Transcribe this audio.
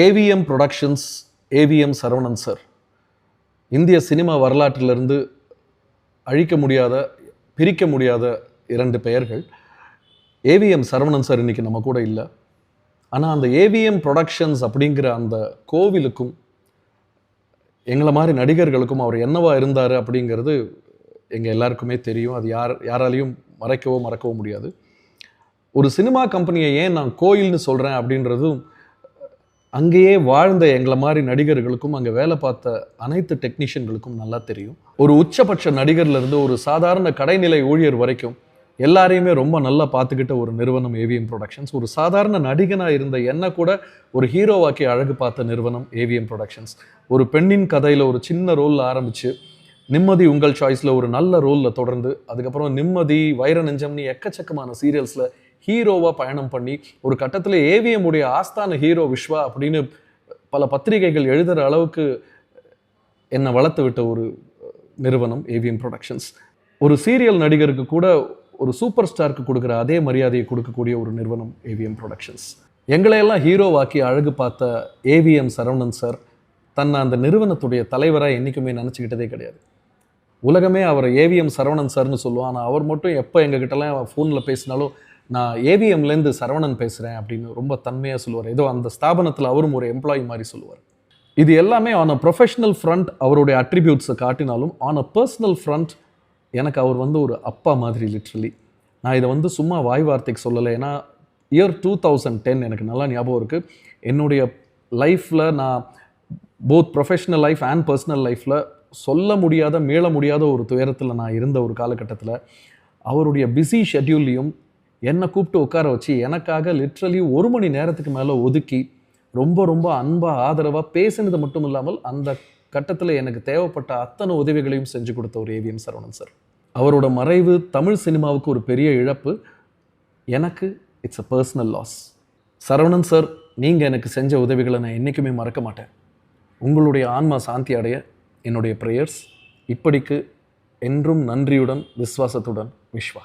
AVM productions, AVM Saravanan sir. இந்திய cinema வரலாற்றிலிருந்து அழிக்க முடியாத, பிரிக்க முடியாத 2 பெயர்கள். ஏவிஎம் சரவணன் சார் இன்னைக்கு நம்ம கூட இல்லை. ஆனால் அந்த ஏவிஎம் புரொடக்ஷன்ஸ் அப்படிங்கிற அந்த கோவிலுக்கும் எங்களை மாதிரி நடிகர்களுக்கும் அவர் என்னவா இருந்தார் அப்படிங்கிறது எங்கள் எல்லாருக்குமே தெரியும். அது யாராலையும் மறக்கவும் முடியாது. ஒரு சினிமா கம்பெனியை ஏன் நான் கோயில்னு சொல்கிறேன் அப்படின்றதும் அங்கேயே வாழ்ந்த எங்களை மாதிரி நடிகர்களுக்கும் அங்கே வேலை பார்த்த அனைத்து டெக்னீஷியன்களுக்கும் நல்லா தெரியும். ஒரு உச்சபட்ச நடிகர்லேருந்து ஒரு சாதாரண கடைநிலை ஊழியர் வரைக்கும் எல்லாரையுமே ரொம்ப நல்லா பார்த்துக்கிட்ட ஒரு நிறுவனம் ஏவிஎம் ப்ரொடக்ஷன்ஸ். ஒரு சாதாரண நடிகனாக இருந்த என்ன கூட ஒரு ஹீரோவாக்கி அழகு பார்த்த நிறுவனம் ஏவிஎம் ப்ரொடக்ஷன்ஸ். ஒரு பெண்ணின் கதையில் ஒரு சின்ன ரோலில் ஆரம்பித்து நிம்மதி உங்கள் சாய்ஸில் ஒரு நல்ல ரோலில் தொடர்ந்து அதுக்கப்புறம் நிம்மதி, வைர நெஞ்சம்னு எக்கச்சக்கமான சீரியல்ஸில் ஹீரோவாக பயணம் பண்ணி ஒரு கட்டத்தில் ஏவிஎம் உடைய ஆஸ்தான ஹீரோ விஸ்வா அப்படின்னு பல பத்திரிகைகள் எழுதுகிற அளவுக்கு என்னை வளர்த்து விட்ட ஒரு நிறுவனம் ஏவிஎம் ப்ரொடக்ஷன்ஸ். ஒரு சீரியல் நடிகருக்கு கூட ஒரு சூப்பர் ஸ்டாருக்கு கொடுக்குற அதே மரியாதையை கொடுக்கக்கூடிய ஒரு நிறுவனம் ஏவிஎம் ப்ரொடக்ஷன்ஸ். எங்களையெல்லாம் ஹீரோவாக்கி அழகு பார்த்த ஏவிஎம் சரவணன் சார் தன்னை அந்த நிறுவனத்துடைய தலைவராக என்றைக்குமே நினச்சிக்கிட்டதே கிடையாது. உலகமே அவர் ஏவிஎம் சரவணன் சார்னு சொல்லுவான். ஆனால் அவர் மட்டும் எப்போ எங்ககிட்டலாம் ஃபோனில் பேசினாலும் நான் ஏவிஎம்லேருந்து சரவணன் பேசுகிறேன் அப்படின்னு ரொம்ப தன்மையாக சொல்லுவார். ஏதோ அந்த ஸ்தாபனத்தில் அவரும் ஒரு எம்ப்ளாயி மாதிரி சொல்லுவார். இது எல்லாமே ஆன் அ ப்ரொஃபஷனல் ஃப்ரண்ட் அவருடைய அட்ரிபியூட்ஸை காட்டினாலும் ஆன் அ பர்சனல் ஃப்ரண்ட் எனக்கு அவர் ஒரு அப்பா மாதிரி லிட்ரலி. நான் இதை சும்மா வாய் வார்த்தைக்கு சொல்லலை. ஏன்னா இயர் 2010 எனக்கு நல்லா ஞாபகம் இருக்குது. என்னுடைய லைஃப்பில் நான் both professional life and personal லைஃப்பில் சொல்ல முடியாத, மீள முடியாத ஒரு துயரத்தில் நான் இருந்த ஒரு காலகட்டத்தில் அவருடைய பிஸி ஷெட்யூல்லையும் என்னை கூப்பிட்டு உட்கார வச்சு எனக்காக லிட்ரலி 1 மணி நேரத்துக்கு மேலே ஒதுக்கி ரொம்ப அன்பாக ஆதரவாக பேசினது மட்டும் இல்லாமல் அந்த கட்டத்தில் எனக்கு தேவைப்பட்ட அத்தனை உதவிகளையும் செஞ்சு கொடுத்த ஒரு ஏவிஎம் சரவணன் சார். அவரோட மறைவு தமிழ் சினிமாவுக்கு ஒரு பெரிய இழப்பு. எனக்கு it's a personal loss. Saravanan sir, நீங்கள் எனக்கு செஞ்ச உதவிகளை நான் என்றைக்குமே மறக்க மாட்டேன். உங்களுடைய ஆன்மா சாந்தி அடைய என்னுடைய ப்ரேயர்ஸ். இப்படிக்கு என்றும் நன்றியுடன், விசுவாசத்துடன், விஸ்வா.